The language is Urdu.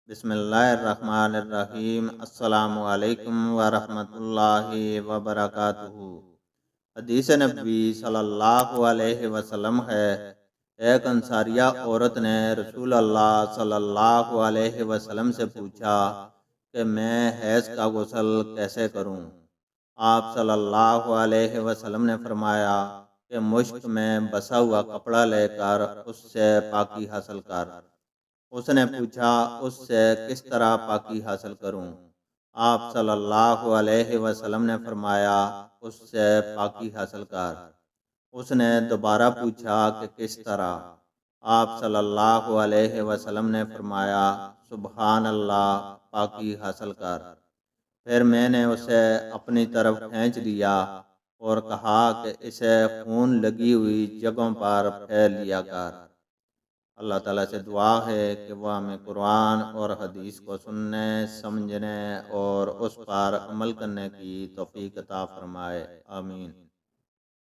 بسم اللہ الرحمن الرحیم۔ السلام علیکم ورحمۃ اللہ وبرکاتہ۔ حدیث نبوی صلی اللہ علیہ وسلم ہے، ایک انصاریہ عورت نے رسول اللہ صلی اللہ علیہ وسلم سے پوچھا کہ میں حیض کا غسل کیسے کروں؟ آپ صلی اللہ علیہ وسلم نے فرمایا کہ مشک میں بسا ہوا کپڑا لے کر اس سے پاکی حاصل کر۔ اس نے پوچھا، اس سے کس طرح پاکی حاصل کروں؟ آپ صلی اللہ علیہ وسلم نے فرمایا، اس سے پاکی حاصل کر۔ اس نے دوبارہ پوچھا کہ کس طرح؟ آپ صلی اللہ علیہ وسلم نے فرمایا، سبحان اللہ، پاکی حاصل کر۔ پھر میں نے اسے اپنی طرف کھینچ لیا اور کہا کہ اسے خون لگی ہوئی جگہوں پر پھیر لیا کر۔ اللہ تعالیٰ سے دعا ہے کہ وہ ہمیں قرآن اور حدیث کو سننے، سمجھنے اور اس پر عمل کرنے کی توفیق عطا فرمائے، آمین۔